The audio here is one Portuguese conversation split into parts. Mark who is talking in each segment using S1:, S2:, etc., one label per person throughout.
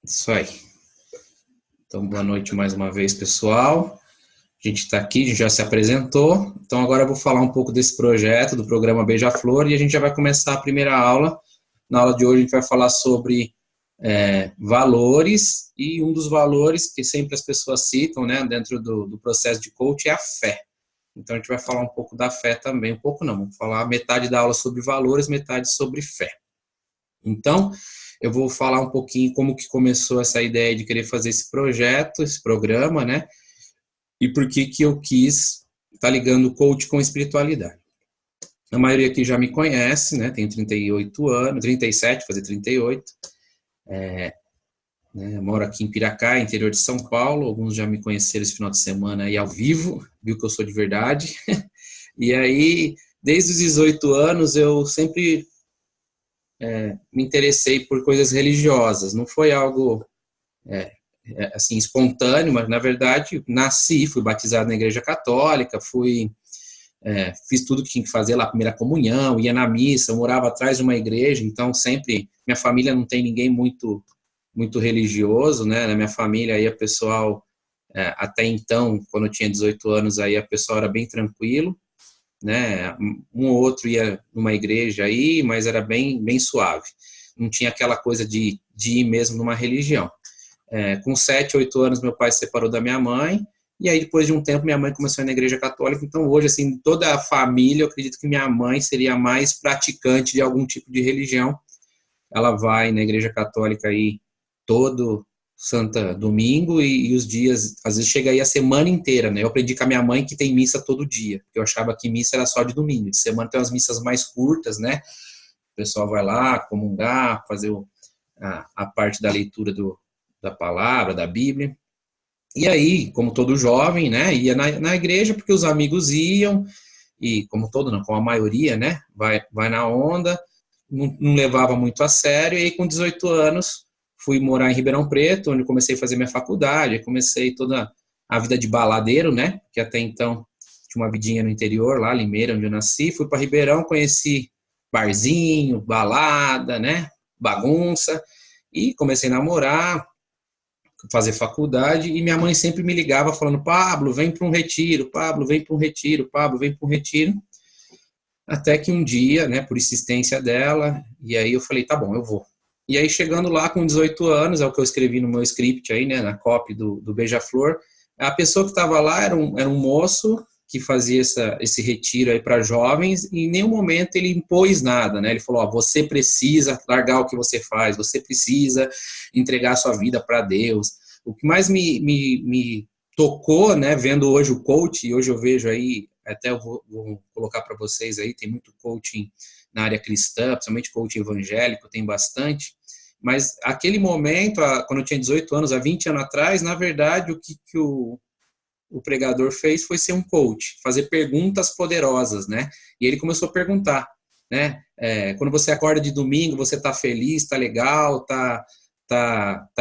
S1: Isso aí. Então, boa noite mais uma vez, pessoal. A gente está aqui, a gente já se apresentou. Então, agora eu vou falar um pouco desse projeto, do programa Beija-Flor, e a gente já vai começar a primeira aula. Na aula de hoje, a gente vai falar sobre valores, e um dos valores que sempre as pessoas citam, né, dentro do processo de coaching é a fé. Então, a gente vai falar um pouco da fé também. Um pouco não, vamos falar metade da aula sobre valores, metade sobre fé. Então, eu vou falar um pouquinho como que começou essa ideia de querer fazer esse projeto, esse programa, né? E por que que eu quis estar ligando o coach com espiritualidade. A maioria aqui já me conhece, né? Tenho 38 anos, 37, fazer 38. Moro aqui em Piracá, interior de São Paulo. Alguns já me conheceram esse final de semana aí ao vivo, viu que eu sou de verdade. E aí, desde os 18 anos, eu sempre me interessei por coisas religiosas. Não foi algo assim espontâneo, mas na verdade fui batizado na Igreja Católica, fiz tudo que tinha que fazer lá, primeira comunhão, ia na missa, eu morava atrás de uma igreja, então sempre, minha família não tem ninguém muito religioso, né? Na minha família aí a pessoal, até então, quando eu tinha 18 anos, aí a pessoa era bem tranquilo, né? Um ou outro ia numa igreja aí, mas era bem suave. Não tinha aquela coisa de ir mesmo numa religião. Com 7, 8 anos, meu pai se separou da minha mãe, e aí depois de um tempo minha mãe começou a ir na igreja católica. Então hoje, assim, toda a família, eu acredito que minha mãe seria a mais praticante de algum tipo de religião. Ela vai na igreja católica aí todo Santa Domingo, e os dias, às vezes chega aí a semana inteira, né? Eu aprendi com a minha mãe que tem missa todo dia, porque eu achava que missa era só de domingo. De semana tem umas missas mais curtas, né? O pessoal vai lá comungar, fazer a parte da leitura da palavra, da Bíblia. E aí, como todo jovem, né, ia na igreja porque os amigos iam, e como todo, não, como a maioria, né, vai na onda, não levava muito a sério, e aí com 18 anos fui morar em Ribeirão Preto, onde comecei a fazer minha faculdade, aí comecei toda a vida de baladeiro, né, que até então tinha uma vidinha no interior, lá, Limeira, onde eu nasci, fui para Ribeirão, conheci barzinho, balada, né, bagunça, e comecei a namorar, fazer faculdade, e minha mãe sempre me ligava falando: Pablo, vem para um retiro, Pablo, vem para um retiro, Pablo, vem para um retiro. Até que um dia, né, por insistência dela, e aí eu falei: tá bom, eu vou. E aí, chegando lá com 18 anos, é o que eu escrevi no meu script aí, né, na copy do Beija-Flor, a pessoa que estava lá era um moço que fazia esse retiro aí para jovens, e em nenhum momento ele impôs nada, né? Ele falou: ó, você precisa largar o que você faz, você precisa entregar a sua vida para Deus. O que mais me tocou, né, vendo hoje o coach, e hoje eu vejo aí, até eu vou colocar para vocês aí, tem muito coaching na área cristã, principalmente coaching evangélico, tem bastante, mas aquele momento, quando eu tinha 18 anos, há 20 anos atrás, na verdade, o que o pregador fez foi ser um coach, fazer perguntas poderosas, né? E ele começou a perguntar, né? Quando você acorda de domingo, você tá feliz, tá legal, tá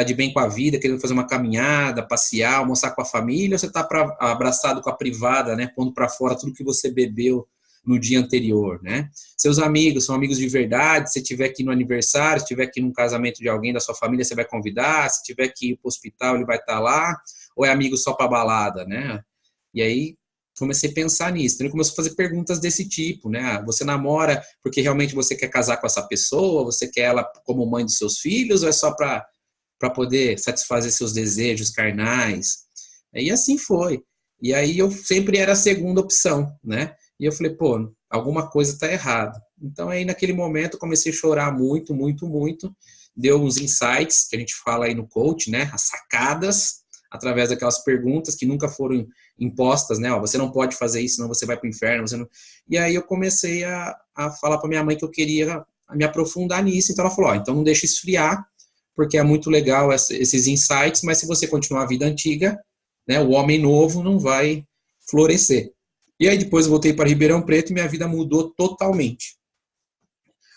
S1: de bem com a vida, querendo fazer uma caminhada, passear, almoçar com a família, ou você tá abraçado com a privada, né? Pondo para fora tudo que você bebeu no dia anterior, né? Seus amigos são amigos de verdade. Se tiver aqui no aniversário, se tiver aqui num casamento de alguém da sua família, você vai convidar. Se tiver que ir para o hospital, ele vai estar lá. Ou é amigo só para balada, né? E aí comecei a pensar nisso. Então ele começou a fazer perguntas desse tipo, né? Você namora porque realmente você quer casar com essa pessoa? Você quer ela como mãe dos seus filhos? Ou é só para poder satisfazer seus desejos carnais? E assim foi. E aí eu sempre era a segunda opção, né? E eu falei: pô, alguma coisa está errada. Então aí naquele momento eu comecei a chorar muito, muito, muito. Deu uns insights, que a gente fala aí no coach, né? As sacadas, através daquelas perguntas que nunca foram impostas, né? Ó, você não pode fazer isso, senão você vai para o inferno. Você não... E aí eu comecei a falar para minha mãe que eu queria me aprofundar nisso. Então ela falou: ó, então não deixa esfriar, porque é muito legal esses insights, mas se você continuar a vida antiga, né, o homem novo não vai florescer. E aí depois eu voltei para Ribeirão Preto e minha vida mudou totalmente.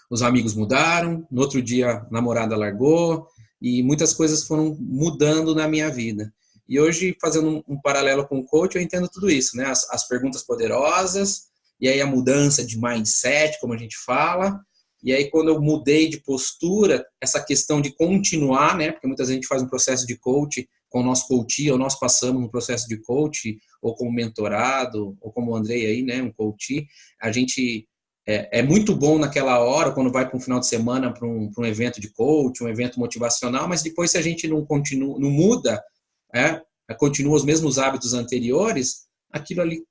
S1: Os amigos mudaram, no outro dia a namorada largou, e muitas coisas foram mudando na minha vida. E hoje, fazendo um paralelo com o coach, eu entendo tudo isso, né? As perguntas poderosas, e aí a mudança de mindset, como a gente fala, E aí, quando eu mudei de postura, essa questão de continuar, né? Porque muitas vezes a gente faz um processo de coach com o nosso coach, ou nós passamos um processo de coach, ou como mentorado, ou como o Andrei aí, né? Um coach. A gente é muito bom naquela hora, quando vai para um final de semana, para um evento de coach, um evento motivacional, mas depois, se a gente não continua, não muda, continua os mesmos hábitos anteriores, aquilo ali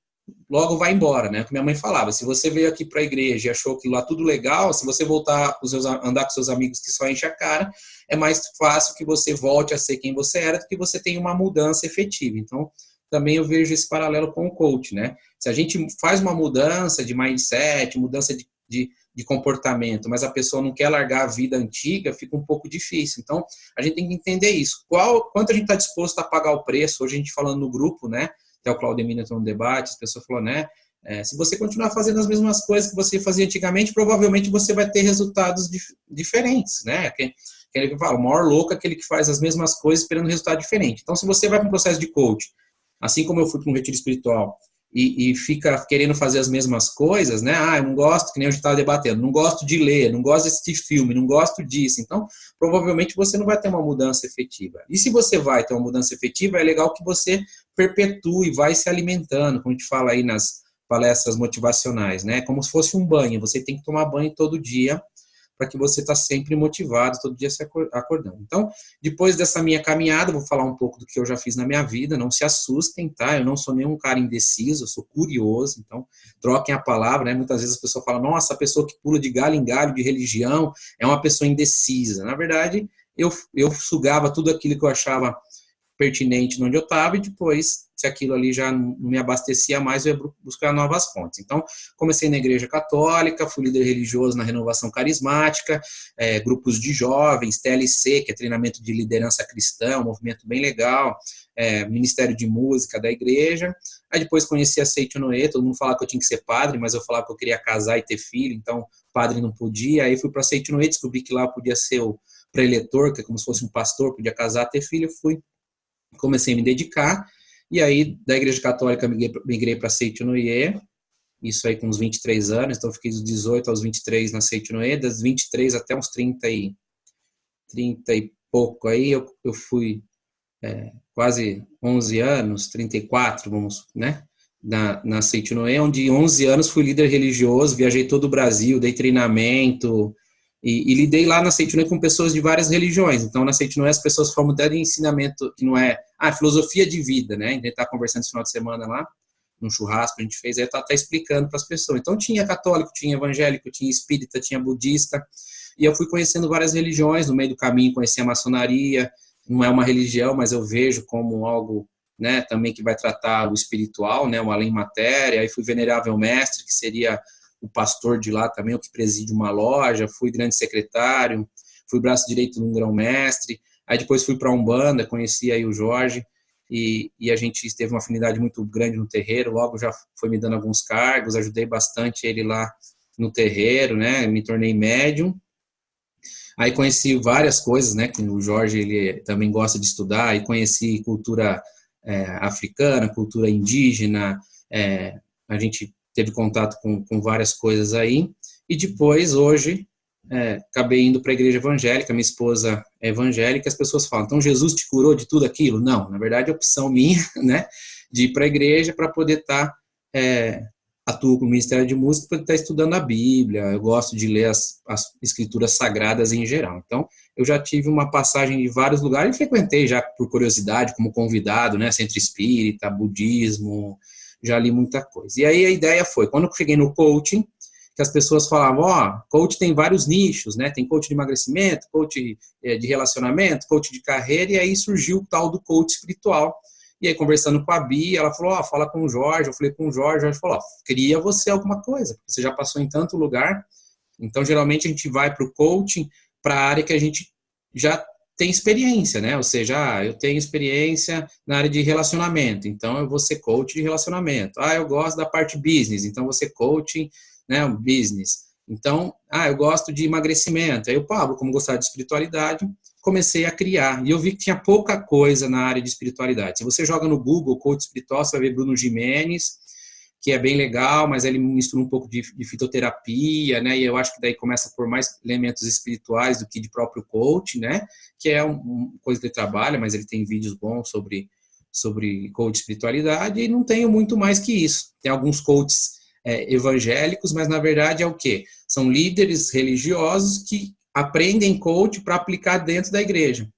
S1: logo vai embora, né? O que minha mãe falava, se você veio aqui para a igreja e achou que lá tudo legal, se você voltar, andar com seus amigos que só enchem a cara, é mais fácil que você volte a ser quem você era do que você tenha uma mudança efetiva. Então, também eu vejo esse paralelo com o coach, né? Se a gente faz uma mudança de mindset, mudança de comportamento, mas a pessoa não quer largar a vida antiga, fica um pouco difícil. Então, a gente tem que entender isso. Quanto a gente está disposto a pagar o preço? Hoje a gente falando no grupo, né? Até o Claudemir entrou no debate, as pessoas falaram, né? Se você continuar fazendo as mesmas coisas que você fazia antigamente, provavelmente você vai ter resultados diferentes, né? Aquele que fala, o maior louco é aquele que faz as mesmas coisas esperando resultado diferente. Então, se você vai para um processo de coach, assim como eu fui para um retiro espiritual, e fica querendo fazer as mesmas coisas, né? Eu não gosto, que nem a gente estava debatendo, não gosto de ler, não gosto de assistir filme, não gosto disso. Então, provavelmente você não vai ter uma mudança efetiva. E se você vai ter uma mudança efetiva, é legal que você perpetue, vai se alimentando, como a gente fala aí nas palestras motivacionais, né? Como se fosse um banho, você tem que tomar banho todo dia, para que você está sempre motivado, todo dia se acordando. Então, depois dessa minha caminhada, vou falar um pouco do que eu já fiz na minha vida, não se assustem, tá? Eu não sou nenhum cara indeciso, eu sou curioso, então troquem a palavra, né? Muitas vezes as pessoas falam, nossa, a pessoa que pula de galho em galho de religião é uma pessoa indecisa. Na verdade, eu sugava tudo aquilo que eu achava pertinente onde eu estava e depois, se aquilo ali já não me abastecia mais, eu ia buscar novas fontes. Então, comecei na Igreja Católica, fui líder religioso na Renovação Carismática, grupos de jovens, TLC, que é treinamento de liderança cristã, um movimento bem legal, Ministério de Música da igreja. Aí depois conheci a Seito Noé, todo mundo falava que eu tinha que ser padre, mas eu falava que eu queria casar e ter filho, então padre não podia. Aí fui para a Seito Noé, descobri que lá eu podia ser o preletor, que é como se fosse um pastor, podia casar, ter filho, comecei a me dedicar, e aí da Igreja Católica migrei para Seito Noé, isso aí com uns 23 anos, então fiquei dos 18 aos 23 na Seito Noé, das 23 até uns 30 e pouco aí, eu fui quase 11 anos, 34, vamos, né, na Seito Noé, onde 11 anos fui líder religioso, viajei todo o Brasil, dei treinamento, e lidei lá na Seito Noé com pessoas de várias religiões. Então, na Seito Noé, as pessoas falam até de ensinamento que não é filosofia de vida, né? A gente está conversando esse final de semana lá, num churrasco que a gente fez, aí tá até explicando para as pessoas. Então, tinha católico, tinha evangélico, tinha espírita, tinha budista, e eu fui conhecendo várias religiões. No meio do caminho, conheci a maçonaria, não é uma religião, mas eu vejo como algo, né, também que vai tratar o espiritual, né, o além matéria. Aí fui venerável mestre, que seria o pastor de lá também, o que preside uma loja, fui grande secretário, fui braço direito de um grão-mestre, aí depois fui para a Umbanda, conheci aí o Jorge, e a gente teve uma afinidade muito grande no terreiro, logo já foi me dando alguns cargos, ajudei bastante ele lá no terreiro, né, me tornei médium, aí conheci várias coisas, né, que o Jorge ele também gosta de estudar, e conheci cultura africana, cultura indígena, a gente teve contato com várias coisas aí, e depois, hoje, acabei indo para a igreja evangélica, minha esposa é evangélica, as pessoas falam, então Jesus te curou de tudo aquilo? Não, na verdade é opção minha, né, de ir para a igreja para poder estar, atuo no Ministério de Música, para estar estudando a Bíblia, eu gosto de ler as escrituras sagradas em geral, então eu já tive uma passagem de vários lugares, e frequentei já por curiosidade, como convidado, né, centro espírita, budismo, já li muita coisa. E aí a ideia foi, quando eu cheguei no coaching, que as pessoas falavam, coach tem vários nichos, né? Tem coach de emagrecimento, coach de relacionamento, coach de carreira, e aí surgiu o tal do coach espiritual. E aí, conversando com a Bia, ela falou, fala com o Jorge, eu falei com o Jorge falou, queria você alguma coisa, porque você já passou em tanto lugar, então geralmente a gente vai para o coaching, para a área que a gente já tem experiência, né? Ou seja, eu tenho experiência na área de relacionamento, então eu vou ser coach de relacionamento. Eu gosto da parte business, então eu vou ser coach, né, business. Então, eu gosto de emagrecimento. Aí o Pablo, como gostava de espiritualidade, comecei a criar. E eu vi que tinha pouca coisa na área de espiritualidade. Se você joga no Google coach espiritual, você vai ver Bruno Gimenez, que é bem legal, mas ele mistura um pouco de fitoterapia, né? E eu acho que daí começa por mais elementos espirituais do que de próprio coach, né? Que é uma coisa que ele trabalha, mas ele tem vídeos bons sobre coach e espiritualidade, e não tenho muito mais que isso. Tem alguns coaches evangélicos, mas na verdade é o quê? São líderes religiosos que aprendem coach para aplicar dentro da igreja.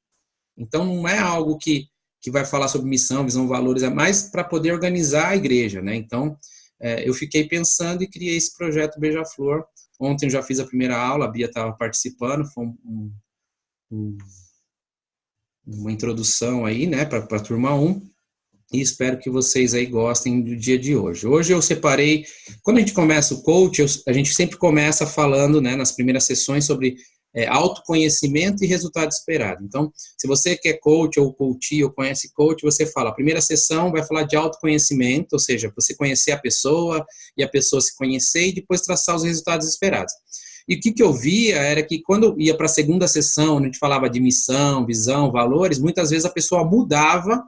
S1: Então não é algo que vai falar sobre missão, visão, valores, é mais para poder organizar a igreja, né? Então eu fiquei pensando e criei esse projeto Beija-Flor. Ontem eu já fiz a primeira aula, a Bia estava participando, foi uma introdução aí, né, para a turma 1, e espero que vocês aí gostem do dia de hoje. Hoje eu separei, quando a gente começa o coach, a gente sempre começa falando, né, nas primeiras sessões sobre autoconhecimento e resultado esperado. Então, se você quer coach ou coachee ou conhece coach, você fala, a primeira sessão vai falar de autoconhecimento, ou seja, você conhecer a pessoa e a pessoa se conhecer e depois traçar os resultados esperados. E o que eu via era que quando eu ia para a segunda sessão, onde a gente falava de missão, visão, valores, muitas vezes a pessoa mudava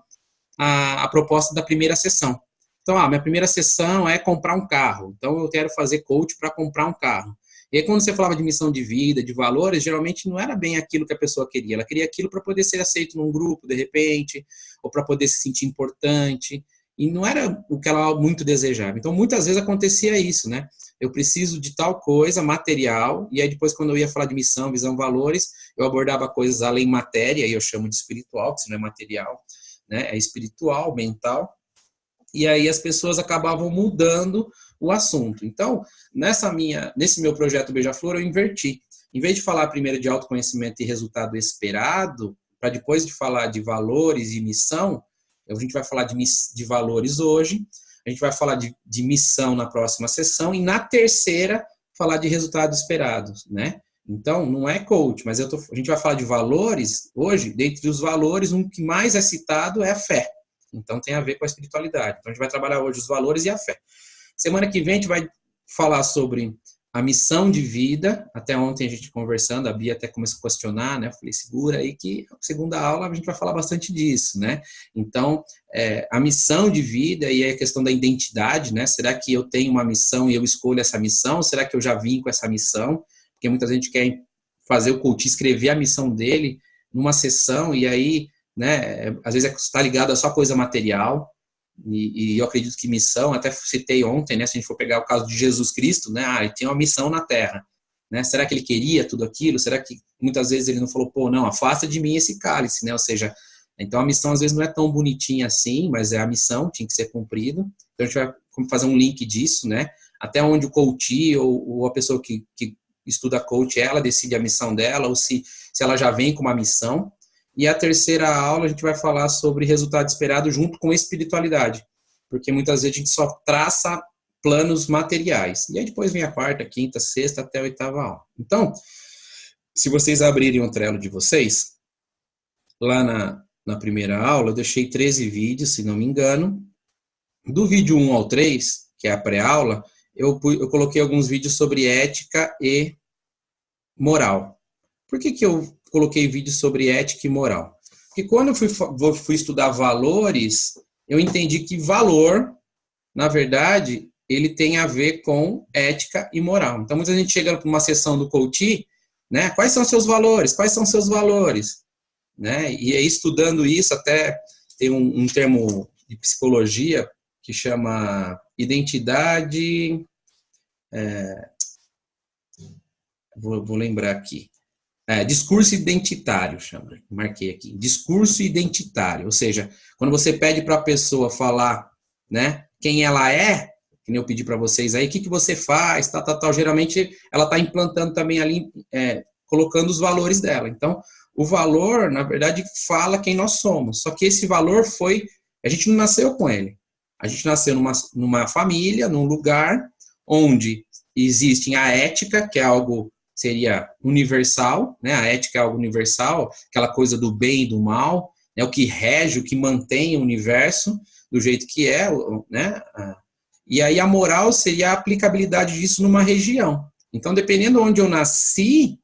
S1: a proposta da primeira sessão. Então, minha primeira sessão é comprar um carro, então eu quero fazer coach para comprar um carro. E aí, quando você falava de missão de vida, de valores, geralmente não era bem aquilo que a pessoa queria. Ela queria aquilo para poder ser aceito num grupo, de repente, ou para poder se sentir importante. E não era o que ela muito desejava. Então, muitas vezes acontecia isso, né? Eu preciso de tal coisa, material, e aí depois, quando eu ia falar de missão, visão, valores, eu abordava coisas além matéria, e eu chamo de espiritual, que isso não é material, né? É espiritual, mental. E aí as pessoas acabavam mudando o assunto. Então, nesse meu projeto Beija-Flor, eu inverti. Em vez de falar primeiro de autoconhecimento e resultado esperado, para depois de falar de valores e missão, a gente vai falar de valores hoje, a gente vai falar de missão na próxima sessão, e na terceira, falar de resultados esperados, né? Então, não é coach, mas a gente vai falar de valores hoje. Dentre os valores, um que mais é citado é a fé. Então, tem a ver com a espiritualidade. Então, a gente vai trabalhar hoje os valores e a fé. Semana que vem, a gente vai falar sobre a missão de vida. Até ontem a gente conversando, a Bia até começou a questionar, né? Eu falei, segura aí que na segunda aula a gente vai falar bastante disso, né? Então, a missão de vida e a questão da identidade, né? Será que eu tenho uma missão e eu escolho essa missão? Será que eu já vim com essa missão? Porque muita gente quer fazer o coach escrever a missão dele numa sessão e aí, né, às vezes está ligado a só coisa material, e eu acredito que missão, até citei ontem, né, se a gente for pegar o caso de Jesus Cristo, né, ele tem uma missão na Terra, né, será que ele queria tudo aquilo? Será que muitas vezes ele não falou, não, afasta de mim esse cálice, né, ou seja, então a missão às vezes não é tão bonitinha assim, mas é a missão, tinha que ser cumprida. Então a gente vai fazer um link disso, né, até onde o coach ou a pessoa que estuda coach, ela decide a missão dela, ou se ela já vem com uma missão. E a terceira aula a gente vai falar sobre resultado esperado junto com espiritualidade, porque muitas vezes a gente só traça planos materiais. E aí depois vem a quarta, quinta, sexta, até a oitava aula. Então, se vocês abrirem o Trello de vocês, lá na primeira aula eu deixei 13 vídeos, se não me engano. Do vídeo 1 ao 3, que é a pré-aula, eu coloquei alguns vídeos sobre ética e moral. Por que eu coloquei vídeos sobre ética e moral? Porque quando eu fui estudar valores, eu entendi que valor, na verdade, ele tem a ver com ética e moral. Então, muita gente chega para uma sessão do coach, né? Quais são seus valores? Quais são seus valores? Né? E aí, estudando isso, até tem um termo de psicologia que chama identidade... Vou lembrar aqui. Discurso identitário, marquei aqui. Discurso identitário, ou seja, quando você pede para a pessoa falar, né, quem ela é, que nem eu pedi para vocês aí, o que você faz, tal, geralmente ela está implantando também ali, colocando os valores dela. Então, o valor, na verdade, fala quem nós somos. Só que esse valor a gente não nasceu com ele. A gente nasceu numa família, num lugar onde existe a ética, que é algo seria universal, né? A ética é algo universal, aquela coisa do bem e do mal, né? O que rege, o que mantém o universo do jeito que é, né? E aí a moral seria a aplicabilidade disso numa região. Então, dependendo de onde eu nasci,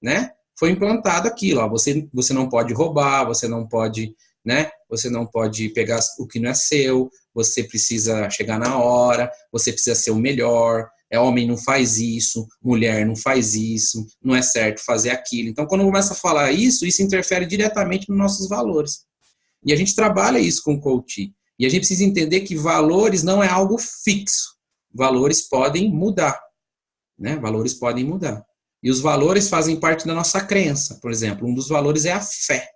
S1: né? Foi implantado aquilo, ó, você não pode roubar, você não pode, né? você não pode pegar o que não é seu, você precisa chegar na hora, você precisa ser o melhor, homem não faz isso, mulher não faz isso, não é certo fazer aquilo. Então, quando começa a falar isso interfere diretamente nos nossos valores. E a gente trabalha isso com o coaching. E a gente precisa entender que valores não é algo fixo. Valores podem mudar, né? Valores podem mudar. E os valores fazem parte da nossa crença. Por exemplo, um dos valores é a fé.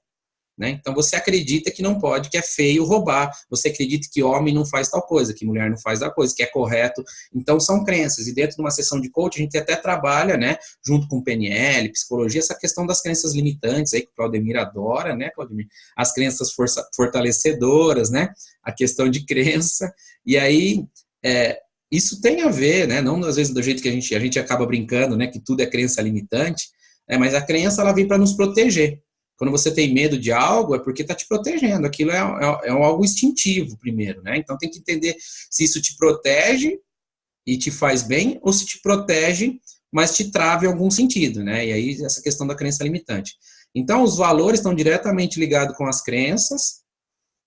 S1: Né? Então você acredita que não pode, que é feio roubar, você acredita que homem não faz tal coisa, que mulher não faz tal coisa, que é correto. Então são crenças, e dentro de uma sessão de coaching a gente até trabalha, né, junto com PNL, psicologia, essa questão das crenças limitantes, aí que o Claudemir adora, né, Claudemir? As crenças fortalecedoras, né, a questão de crença, e aí isso tem a ver, né, não às vezes do jeito que a gente acaba brincando, né, que tudo é crença limitante, mas a crença ela vem para nos proteger. Quando você tem medo de algo, é porque está te protegendo. Aquilo é algo instintivo, primeiro, né? Então, tem que entender se isso te protege e te faz bem, ou se te protege, mas te trava em algum sentido, né? E aí, essa questão da crença limitante. Então, os valores estão diretamente ligados com as crenças,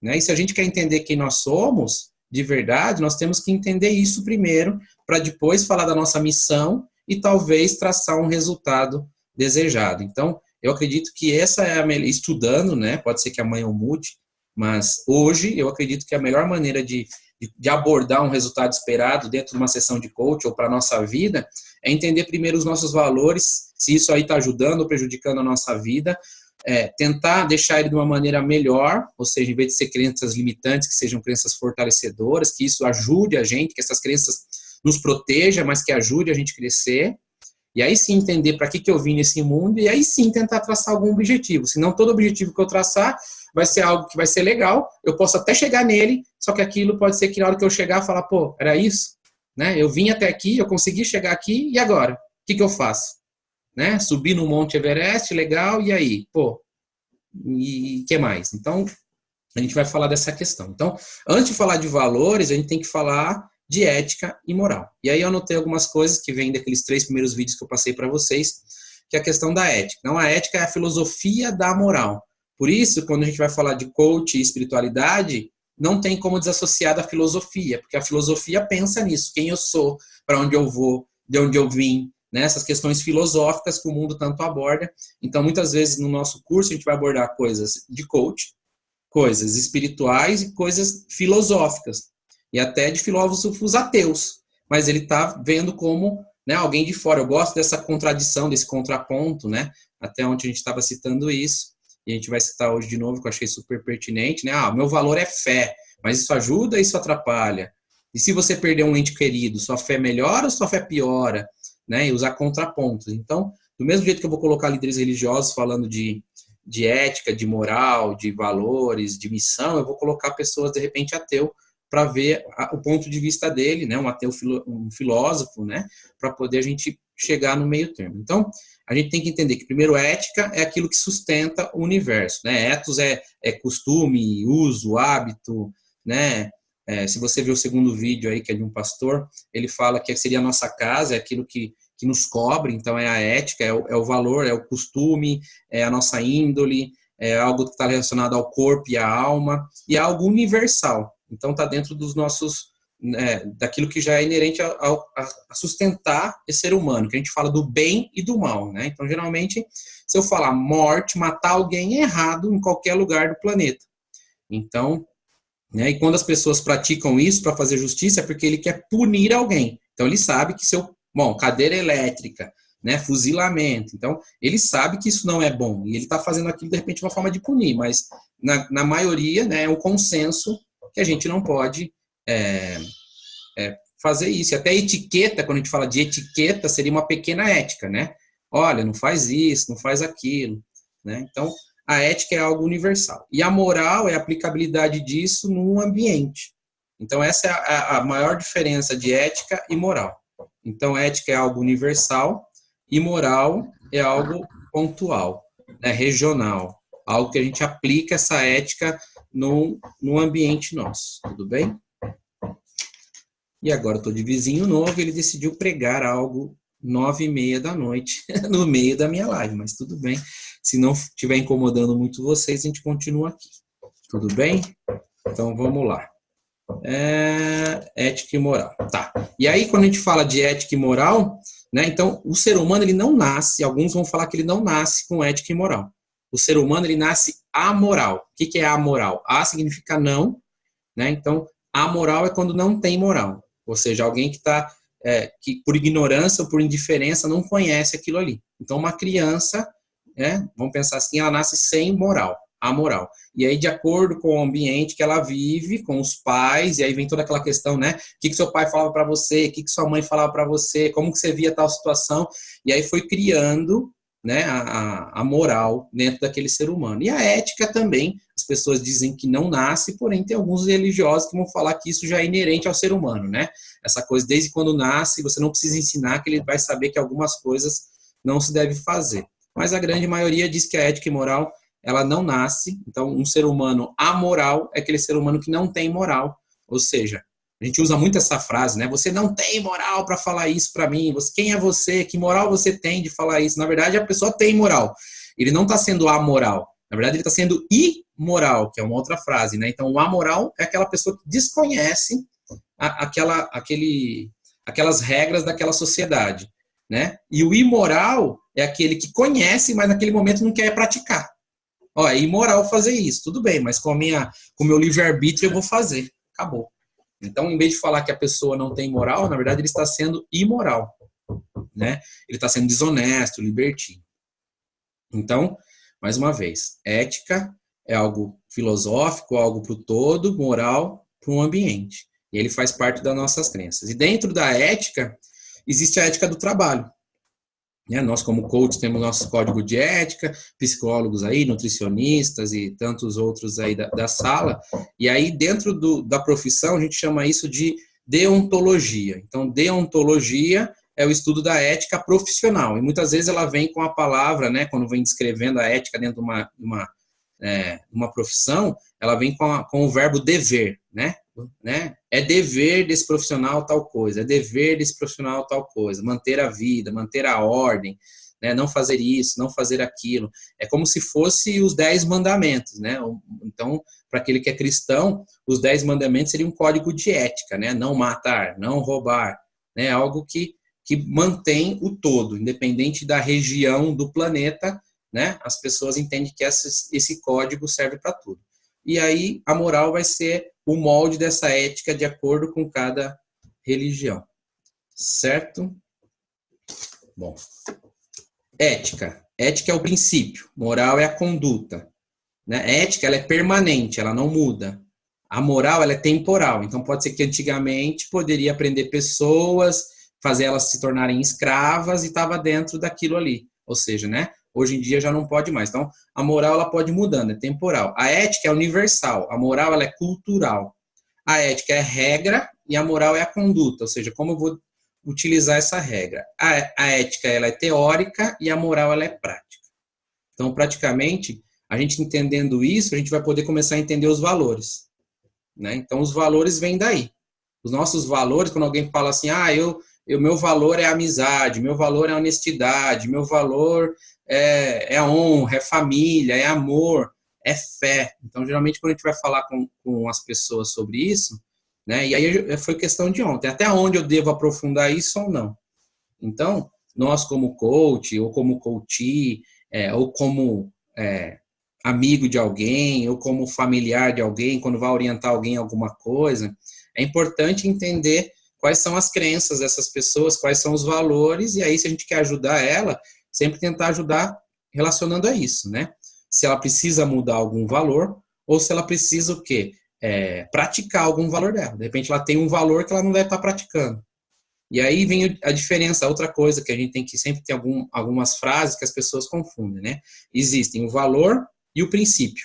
S1: né? E se a gente quer entender quem nós somos, de verdade, nós temos que entender isso primeiro, para depois falar da nossa missão e talvez traçar um resultado desejado. Então, eu acredito que essa é a melhor, estudando, né? Pode ser que amanhã eu mude, mas hoje eu acredito que a melhor maneira de abordar um resultado esperado dentro de uma sessão de coach ou para a nossa vida é entender primeiro os nossos valores, se isso aí está ajudando ou prejudicando a nossa vida, tentar deixar ele de uma maneira melhor, ou seja, em vez de ser crenças limitantes, que sejam crenças fortalecedoras, que isso ajude a gente, que essas crenças nos proteja, mas que ajude a gente a crescer. E aí sim entender para que eu vim nesse mundo e aí sim tentar traçar algum objetivo. Senão todo objetivo que eu traçar vai ser algo que vai ser legal, eu posso até chegar nele, só que aquilo pode ser que na hora que eu chegar, falar, pô, era isso? Né? Eu vim até aqui, eu consegui chegar aqui, e agora? O que eu faço? Né? Subir no Monte Everest, legal, e aí? Pô, e o que mais? Então, a gente vai falar dessa questão. Então, antes de falar de valores, a gente tem que falar de ética e moral. E aí eu anotei algumas coisas que vêm daqueles 3 primeiros vídeos que eu passei para vocês, que é a questão da ética. Então, a ética é a filosofia da moral. Por isso, quando a gente vai falar de coach e espiritualidade, não tem como desassociar da filosofia, porque a filosofia pensa nisso, quem eu sou, para onde eu vou, de onde eu vim, né? Essas questões filosóficas que o mundo tanto aborda. Então, muitas vezes no nosso curso a gente vai abordar coisas de coach, coisas espirituais e coisas filosóficas, e até de filósofos ateus, mas ele está vendo como, né, alguém de fora. Eu gosto dessa contradição, desse contraponto, né, até onde a gente estava citando isso, e a gente vai citar hoje de novo, que eu achei super pertinente, né, meu valor é fé, mas isso ajuda, isso atrapalha. E se você perder um ente querido, sua fé melhora ou sua fé piora? Né, e usar contrapontos. Então, do mesmo jeito que eu vou colocar líderes religiosos falando de ética, de moral, de valores, de missão, eu vou colocar pessoas, de repente, ateu, para ver o ponto de vista dele, né, um ateu, um filósofo, né, para poder a gente chegar no meio termo. Então, a gente tem que entender que, primeiro, ética é aquilo que sustenta o universo, né, ethos é costume, uso, hábito, né, se você ver o segundo vídeo aí, que é de um pastor, ele fala que seria a nossa casa, é aquilo que nos cobre, então é a ética, é o valor, é o costume, é a nossa índole, é algo que está relacionado ao corpo e à alma, e é algo universal. Então está dentro dos nossos, daquilo que já é inerente a sustentar esse ser humano, que a gente fala do bem e do mal, né? Então, geralmente, se eu falar morte, matar alguém é errado em qualquer lugar do planeta. Então, né, e quando as pessoas praticam isso para fazer justiça, é porque ele quer punir alguém. Então, ele sabe que cadeira elétrica, né, fuzilamento. Então, ele sabe que isso não é bom. E ele está fazendo aquilo, de repente, uma forma de punir. Mas, na maioria, né, é um consenso que a gente não pode fazer isso. E até etiqueta, quando a gente fala de etiqueta, seria uma pequena ética, né? Olha, não faz isso, não faz aquilo. Né? Então, a ética é algo universal. E a moral é a aplicabilidade disso num ambiente. Então, essa é a maior diferença de ética e moral. Então, ética é algo universal e moral é algo pontual, né, regional. Algo que a gente aplica essa ética no ambiente nosso. Tudo bem? E agora eu estou de vizinho novo, ele decidiu pregar algo 9h30 da noite, no meio da minha live, mas tudo bem. Se não estiver incomodando muito vocês, a gente continua aqui. Tudo bem? Então, vamos lá. Ética e moral. Tá. E aí, quando a gente fala de ética e moral, né, então, o ser humano, ele não nasce, alguns vão falar que ele não nasce com ética e moral. O ser humano, ele nasce amoral. O que é amoral? A significa não, né? Então, amoral é quando não tem moral. Ou seja, alguém que está, que por ignorância ou por indiferença não conhece aquilo ali. Então, uma criança, né, vamos pensar assim, ela nasce sem moral, amoral. E aí, de acordo com o ambiente que ela vive, com os pais, e aí vem toda aquela questão, né? O que seu pai falava para você, o que sua mãe falava para você, como que você via tal situação, e aí foi criando, né, a moral dentro daquele ser humano. E a ética também, as pessoas dizem que não nasce, porém tem alguns religiosos que vão falar que isso já é inerente ao ser humano, né? Essa coisa, desde quando nasce, você não precisa ensinar que ele vai saber que algumas coisas não se deve fazer. Mas a grande maioria diz que a ética e moral, ela não nasce. Então, um ser humano amoral é aquele ser humano que não tem moral. Ou seja, a gente usa muito essa frase, né? Você não tem moral para falar isso para mim. Quem é você? Que moral você tem de falar isso? Na verdade, a pessoa tem moral. Ele não está sendo amoral. Na verdade, ele está sendo imoral, que é uma outra frase, né? Então, o amoral é aquela pessoa que desconhece aquelas regras daquela sociedade, né? E o imoral é aquele que conhece, mas naquele momento não quer praticar. Ó, é imoral fazer isso, tudo bem, mas com o meu livre-arbítrio eu vou fazer. Acabou. Então, em vez de falar que a pessoa não tem moral, na verdade ele está sendo imoral, né? Ele está sendo desonesto, libertino. Então, mais uma vez, ética é algo filosófico, algo para o todo, moral para um ambiente. E ele faz parte das nossas crenças. E dentro da ética, existe a ética do trabalho. Nós, como coach, temos nosso código de ética, psicólogos aí, nutricionistas e tantos outros aí da sala. E aí, dentro da profissão, a gente chama isso de deontologia. Então, deontologia é o estudo da ética profissional. E muitas vezes ela vem com a palavra, né, quando vem descrevendo a ética dentro de uma profissão, ela vem com o verbo dever, né? É dever desse profissional tal coisa, é dever desse profissional tal coisa, manter a vida, manter a ordem, né? Não fazer isso, não fazer aquilo. É como se fosse os 10 mandamentos, né? Então, para aquele que é cristão, os 10 mandamentos seriam um código de ética, né? Não matar, não roubar, né? Algo que mantém o todo, independente da região do planeta, né? As pessoas entendem que esse código serve para tudo. E aí a moral vai ser o molde dessa ética de acordo com cada religião. Certo? Bom. Ética. Ética é o princípio. Moral é a conduta. Né? Ética, ela é permanente, ela não muda. A moral, ela é temporal. Então pode ser que antigamente poderia prender pessoas, fazer elas se tornarem escravas e estava dentro daquilo ali. Ou seja, né? Hoje em dia já não pode mais. Então, a moral ela pode ir mudando, é temporal. A ética é universal, a moral ela é cultural. A ética é regra e a moral é a conduta, ou seja, como eu vou utilizar essa regra. A ética ela é teórica e a moral ela é prática. Então, praticamente, a gente entendendo isso, a gente vai poder começar a entender os valores. Né? Então, os valores vêm daí. Os nossos valores, quando alguém fala assim, meu valor é a amizade, meu valor é a honestidade, meu valor é honra, é família, é amor, é fé. Então, geralmente, quando a gente vai falar com as pessoas sobre isso, né, e aí foi questão de ontem, até onde eu devo aprofundar isso ou não. Então, nós como coach, ou como coachee, ou como amigo de alguém, ou como familiar de alguém, quando vai orientar alguém em alguma coisa, é importante entender quais são as crenças dessas pessoas, quais são os valores, e aí se a gente quer ajudar ela, sempre tentar ajudar relacionando a isso, né? Se ela precisa mudar algum valor, ou se ela precisa o quê? Praticar algum valor dela. De repente ela tem um valor que ela não deve estar praticando. E aí vem a diferença, outra coisa que a gente tem que sempre ter algumas frases que as pessoas confundem, né? Existem o valor e o princípio,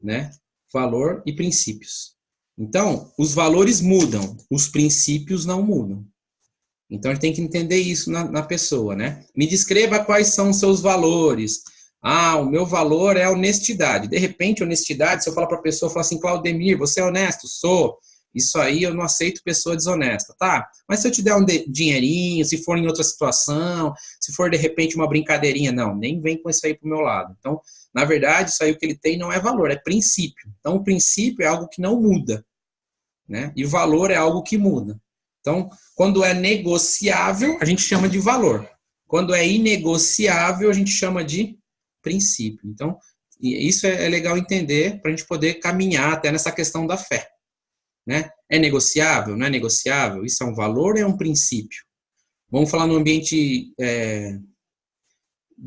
S1: né? Valor e princípios. Então, os valores mudam, os princípios não mudam. Então, a gente tem que entender isso na pessoa, né? Me descreva quais são os seus valores. O meu valor é a honestidade. De repente, honestidade, se eu falar para a pessoa, falar assim, Claudemir, você é honesto? Sou. Isso aí eu não aceito pessoa desonesta. Tá, mas se eu te der um dinheirinho, se for em outra situação, se for de repente uma brincadeirinha, não, nem vem com isso aí pro meu lado. Então, na verdade, isso aí o que ele tem não é valor, é princípio. Então, o princípio é algo que não muda, né? E o valor é algo que muda. Então, quando é negociável, a gente chama de valor. Quando é inegociável, a gente chama de princípio. Então, isso é legal entender para a gente poder caminhar até nessa questão da fé, né? É negociável? Não é negociável? Isso é um valor ou é um princípio? Vamos falar no ambiente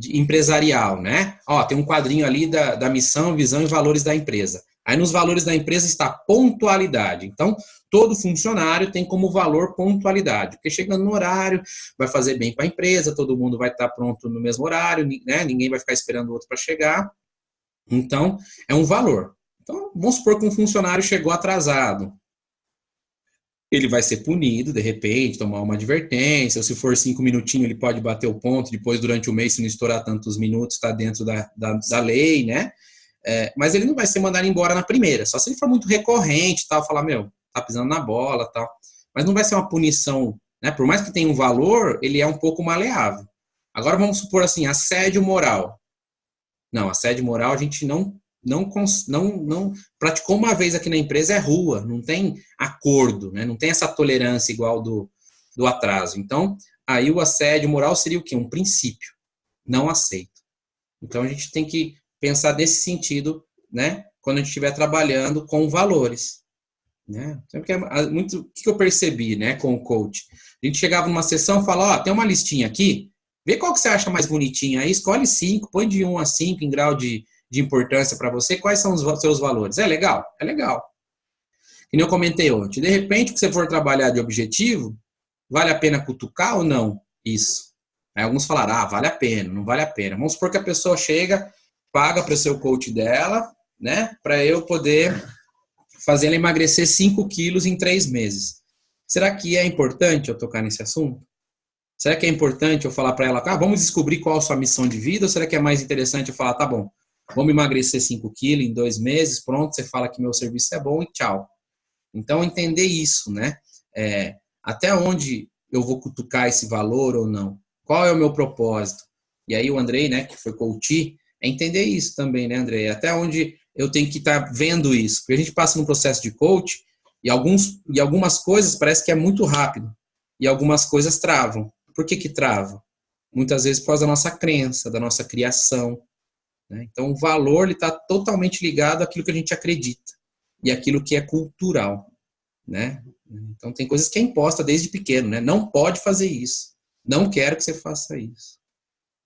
S1: empresarial, né? Ó, tem um quadrinho ali da missão, visão e valores da empresa. Aí nos valores da empresa está pontualidade. Então, todo funcionário tem como valor pontualidade, porque chegando no horário, vai fazer bem para a empresa, todo mundo vai estar pronto no mesmo horário, né? Ninguém vai ficar esperando o outro para chegar. Então, é um valor. Então, vamos supor que um funcionário chegou atrasado. Ele vai ser punido, de repente, tomar uma advertência, ou se for 5 minutinhos, ele pode bater o ponto, depois, durante o mês, se não estourar tantos minutos, está dentro da lei, né? Mas ele não vai ser mandado embora na primeira, só se ele for muito recorrente, tal, falar, meu, tá pisando na bola, tal. Mas não vai ser uma punição, né? Por mais que tenha um valor, ele é um pouco maleável. Agora vamos supor assim, assédio moral. Não, assédio moral a gente não praticou uma vez aqui na empresa, é rua, não tem acordo, né? Não tem essa tolerância igual do atraso. Então, aí o assédio moral seria o quê? Um princípio, não aceito. Então, a gente tem que pensar nesse sentido, né? Quando a gente estiver trabalhando com valores, né? Então, o que eu percebi, né, com o coach? A gente chegava numa sessão e falava, ó, tem uma listinha aqui, vê qual que você acha mais bonitinha aí, escolhe 5, põe de 1 a 5 em grau de importância para você, quais são os seus valores? É legal? É legal. Que nem eu comentei ontem. De repente, que você for trabalhar de objetivo, vale a pena cutucar ou não? Isso. Aí alguns falaram, vale a pena, não vale a pena. Vamos supor que a pessoa chega, paga para ser o coach dela, né, para eu poder fazer ela emagrecer 5 quilos em 3 meses. Será que é importante eu tocar nesse assunto? Será que é importante eu falar para ela, vamos descobrir qual a sua missão de vida, ou será que é mais interessante eu falar, tá bom, vamos emagrecer 5 quilos em 2 meses, pronto, você fala que meu serviço é bom e tchau. Então, entender isso, né? Até onde eu vou cutucar esse valor ou não? Qual é o meu propósito? E aí o Andrei, né, que foi coach, é entender isso também, né, Andrei? Até onde eu tenho que estar vendo isso? Porque a gente passa num processo de coach e algumas coisas parece que é muito rápido e algumas coisas travam. Por que trava? Muitas vezes por causa da nossa crença, da nossa criação. Né? Então, o valor está totalmente ligado àquilo que a gente acredita e àquilo que é cultural. Né? Então, tem coisas que é imposta desde pequeno. Né? Não pode fazer isso. Não quero que você faça isso.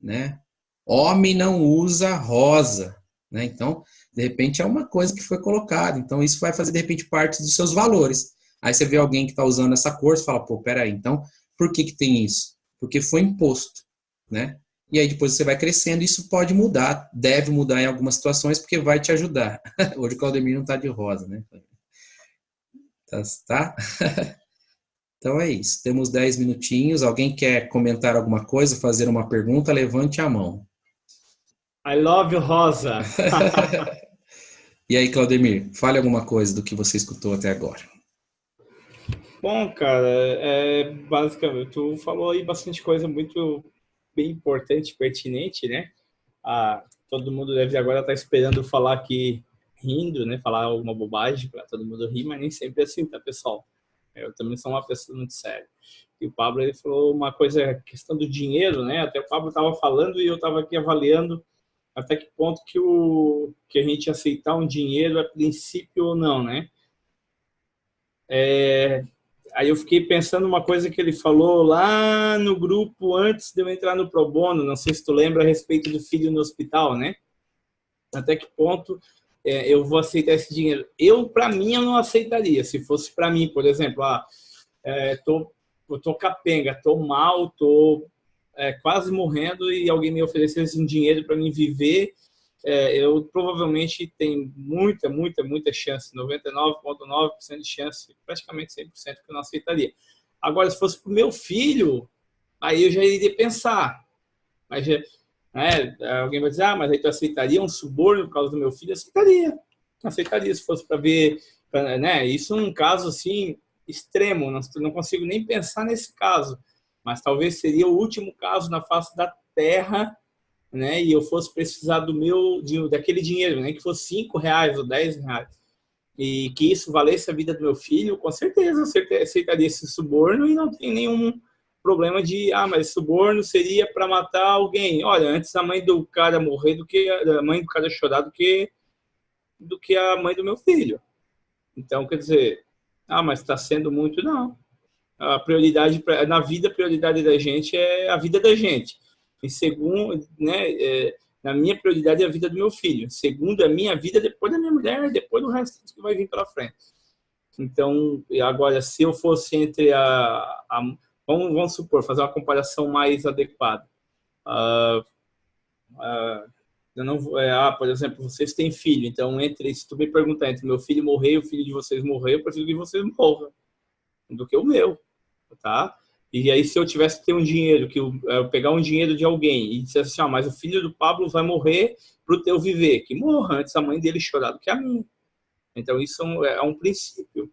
S1: Né? Homem não usa rosa. Né? Então, de repente, é uma coisa que foi colocada. Então, isso vai fazer, de repente, parte dos seus valores. Aí você vê alguém que está usando essa cor, você fala, pô, peraí, então, por que tem isso? Porque foi imposto. Né? E aí depois você vai crescendo, isso pode mudar, deve mudar em algumas situações, porque vai te ajudar. Hoje o Claudemir não está de rosa, né? Tá? Então é isso. Temos 10 minutinhos. Alguém quer comentar alguma coisa, fazer uma pergunta? Levante a mão.
S2: I love you, Rosa.
S1: E aí, Claudemir, fale alguma coisa do que você escutou até agora.
S2: Bom, cara, basicamente, tu falou aí bastante coisa muito bem importante, pertinente, né? Todo mundo deve agora estar esperando falar aqui rindo, né? Falar alguma bobagem para todo mundo rir, mas nem sempre é assim, tá, pessoal? Eu também sou uma pessoa muito séria. E o Pablo, ele falou uma coisa, questão do dinheiro, né? Até o Pablo estava falando e eu estava aqui avaliando até que ponto que a gente aceitar um dinheiro é princípio ou não, né? Aí eu fiquei pensando uma coisa que ele falou lá no grupo antes de eu entrar no Pro Bono, não sei se tu lembra, a respeito do filho no hospital, né? Até que ponto eu vou aceitar esse dinheiro? Para mim, eu não aceitaria. Se fosse para mim, por exemplo, eu tô capenga, tô mal, tô quase morrendo e alguém me oferecesse um dinheiro para mim viver, eu provavelmente tenho muita chance, 99,9% de chance, praticamente 100% que eu não aceitaria. Agora, se fosse para o meu filho, aí eu já iria pensar. Mas, alguém vai dizer, mas aí tu aceitaria um suborno por causa do meu filho? Aceitaria. Se fosse para né? Isso é um caso assim extremo, não consigo nem pensar nesse caso, mas talvez seria o último caso na face da Terra, né? E eu fosse precisar daquele dinheiro, nem que fosse R$ 5 ou R$ 10, e que isso valesse a vida do meu filho, com certeza eu aceitaria esse suborno e não tem nenhum problema de, mas suborno seria para matar alguém. Olha, antes a mãe do cara morrer do que a mãe do cara chorar do que a mãe do meu filho. Então, quer dizer, mas está sendo muito, não. A prioridade na vida, a prioridade da gente é a vida da gente. E segundo, né, na minha prioridade é a vida do meu filho. Segundo, a minha vida, depois da minha mulher, depois do resto que vai vir pela frente. Então, agora, se eu fosse entre vamos supor, fazer uma comparação mais adequada. Eu não, por exemplo, vocês têm filho, então se tu me perguntar entre meu filho morrer e o filho de vocês morrer, eu prefiro que vocês morram do que o meu, tá? E aí, se eu tivesse que ter um dinheiro, eu pegar um dinheiro de alguém e dizer assim, mas o filho do Pablo vai morrer pro teu viver, que morra antes a mãe dele chorar do que a minha. Então, isso é um princípio.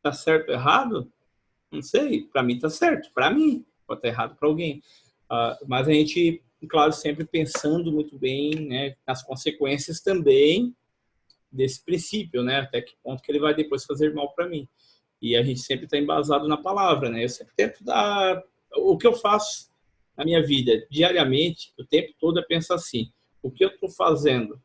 S2: Tá certo ou errado? Não sei. Para mim tá certo. Para mim. Pode estar errado para alguém. Mas a gente, claro, sempre pensando muito bem, né, nas consequências também desse princípio, né? Até que ponto que ele vai depois fazer mal para mim. E a gente sempre está embasado na palavra, né? Eu sempre tento dar... O que eu faço na minha vida, diariamente, o tempo todo, é pensar assim, o que eu estou fazendo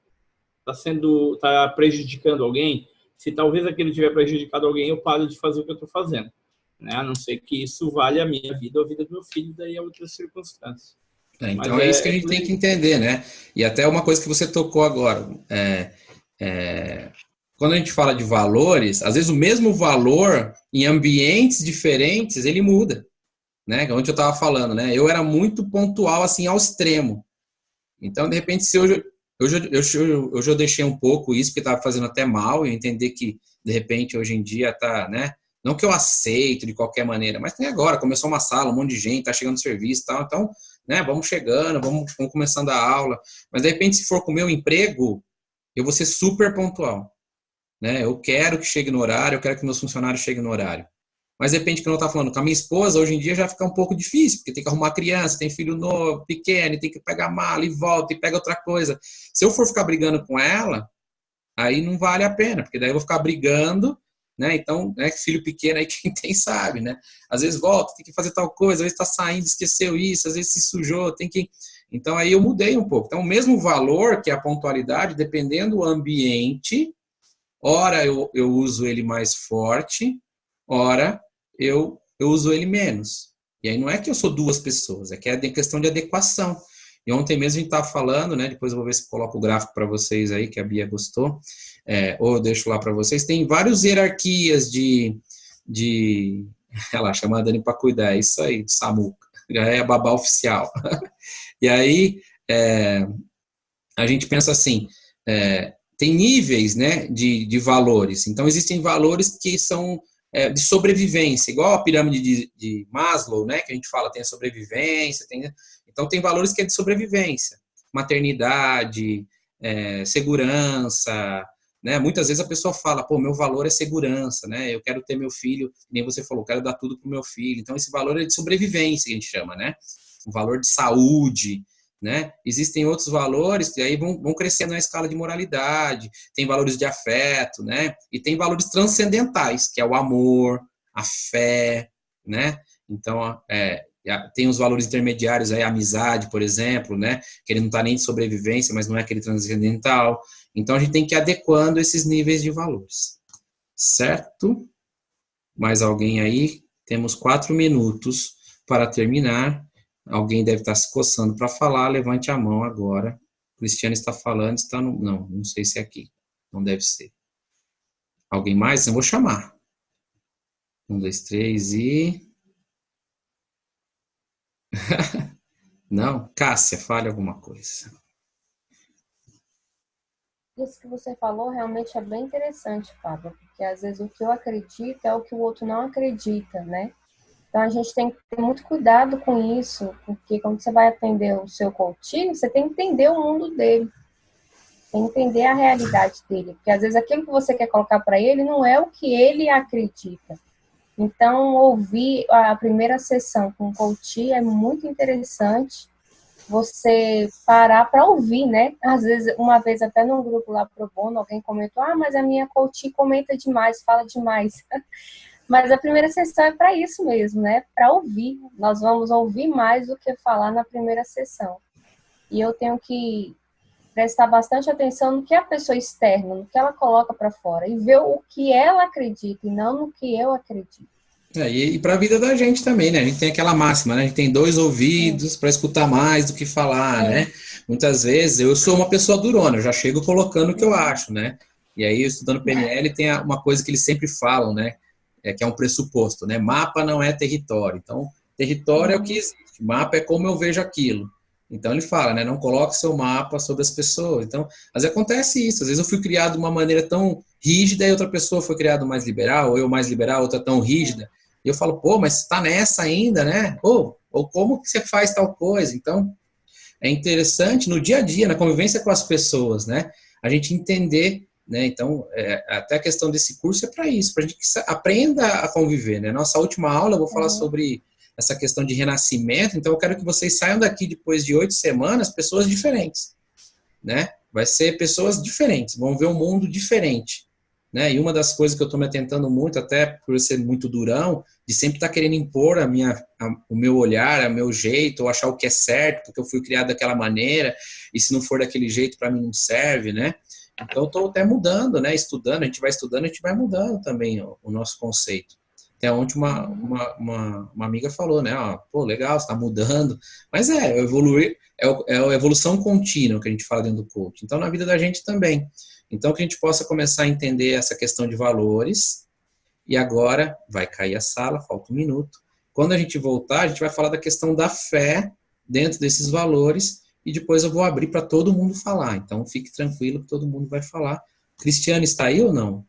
S2: está prejudicando alguém? Se talvez aquilo tiver prejudicado alguém, eu paro de fazer o que eu estou fazendo. Né? A não ser que isso vale a minha vida ou a vida do meu filho, daí é outras circunstâncias.
S1: Então é isso que a gente tem que entender, né? E até uma coisa que você tocou agora, quando a gente fala de valores, às vezes o mesmo valor em ambientes diferentes, ele muda, né? Onde eu estava falando, né? Eu era muito pontual, assim, ao extremo. Então, de repente, se eu já deixei um pouco isso, porque estava fazendo até mal, e entender que, de repente, hoje em dia tá, né? Não que eu aceito de qualquer maneira, mas tem agora, começou uma sala, um monte de gente, tá chegando no serviço e tal, então, né, vamos chegando, vamos começando a aula, mas de repente, se for com o meu emprego, eu vou ser super pontual, né? Eu quero que chegue no horário, eu quero que meus funcionários cheguem no horário. Mas de repente, quando eu estava falando com a minha esposa, hoje em dia já fica um pouco difícil, porque tem que arrumar criança, tem filho novo, pequeno, tem que pegar mala e volta e pega outra coisa. Se eu for ficar brigando com ela, aí não vale a pena, porque daí eu vou ficar brigando, né? Então, né, filho pequeno aí quem tem sabe, né? Às vezes volta, tem que fazer tal coisa, às vezes está saindo, esqueceu isso, às vezes se sujou, tem que... Então aí eu mudei um pouco. Então o mesmo valor que a pontualidade, dependendo do ambiente, ora eu uso ele mais forte, ora eu uso ele menos. E aí não é que eu sou duas pessoas, é que é questão de adequação. E ontem mesmo a gente estava falando, né? Depois eu vou ver se coloco o gráfico para vocês aí, que a Bia gostou, ou eu deixo lá para vocês. Tem várias hierarquias de ela chama a Dani para cuidar, é isso aí, do SAMU, já é a babá oficial. E aí a gente pensa assim, tem níveis, né, de valores. Então existem valores que são de sobrevivência, igual a pirâmide de Maslow, né, que a gente fala, tem a sobrevivência, então tem valores que é de sobrevivência, maternidade, segurança, né, muitas vezes a pessoa fala, meu valor é segurança, né, eu quero ter meu filho, nem você falou, quero dar tudo pro meu filho, então esse valor é de sobrevivência, que a gente chama, né, um valor de saúde, né? Existem outros valores que aí vão crescendo na escala de moralidade, tem valores de afeto, né? E tem valores transcendentais, que é o amor, a fé, né? Então, tem os valores intermediários, aí, a amizade, por exemplo, né? Que ele não está nem de sobrevivência, mas não é aquele transcendental. Então, a gente tem que ir adequando esses níveis de valores. Certo? Mais alguém aí? Temos 4 minutos para terminar. Alguém deve estar se coçando para falar, levante a mão agora. Cristiano está falando, está no... Não sei se é aqui. Não deve ser. Alguém mais? Eu vou chamar. 1, 2, 3 e... Não? Cássia, fale alguma coisa.
S3: Isso que você falou realmente é bem interessante, Pablo, porque às vezes o que eu acredito é o que o outro não acredita, né? Então, a gente tem que ter muito cuidado com isso, porque quando você vai atender o seu coaching, você tem que entender o mundo dele. entender a realidade dele, porque às vezes aquilo que você quer colocar para ele não é o que ele acredita. Então, ouvir a primeira sessão com o coach é muito interessante, você parar para ouvir, né? Às vezes, uma vez até num grupo lá pro Bono, alguém comentou, mas a minha coach comenta demais, fala demais. Mas a primeira sessão é para isso mesmo, né? Para ouvir. Nós vamos ouvir mais do que falar na primeira sessão. E eu tenho que prestar bastante atenção no que a pessoa externa, no que ela coloca para fora, e ver o que ela acredita e não no que eu acredito.
S1: E para a vida da gente também, né? A gente tem aquela máxima, né? A gente tem 2 ouvidos para escutar mais do que falar, né? Muitas vezes eu sou uma pessoa durona, eu já chego colocando o que eu acho, né? E aí, estudando PNL, tem uma coisa que eles sempre falam, né? Que é um pressuposto, né? Mapa não é território. Então, território é o que existe, mapa é como eu vejo aquilo. Então, ele fala, né? Não coloque seu mapa sobre as pessoas. Então, às vezes acontece isso. Às vezes eu fui criado de uma maneira tão rígida e outra pessoa foi criada mais liberal, ou eu mais liberal, outra tão rígida. E eu falo, pô, mas você tá nessa ainda, né? Ou como que você faz tal coisa? Então, é interessante no dia a dia, na convivência com as pessoas, né? A gente entender, né? Então, até a questão desse curso é para isso, para a gente que aprenda a conviver, né? Nossa última aula eu vou falar sobre essa questão de renascimento, então eu quero que vocês saiam daqui depois de 8 semanas, pessoas diferentes, né? Vai ser pessoas diferentes, vão ver um mundo diferente. Né? E uma das coisas que eu estou me atentando muito, até por ser muito durão, de sempre estar querendo impor o meu olhar, o meu jeito, ou achar o que é certo, porque eu fui criado daquela maneira, e se não for daquele jeito, para mim não serve, né? Então, eu estou até mudando, né? Estudando, a gente vai mudando também o nosso conceito. Até ontem uma amiga falou, né? Pô, legal, você está mudando. Mas evoluir, é a evolução contínua que a gente fala dentro do coaching. Então, na vida da gente também. Então, que a gente possa começar a entender essa questão de valores. E agora, vai cair a sala, falta 1 minuto. Quando a gente voltar, a gente vai falar da questão da fé dentro desses valores. E depois eu vou abrir para todo mundo falar. Então, fique tranquilo que todo mundo vai falar. Cristiane, está aí ou não?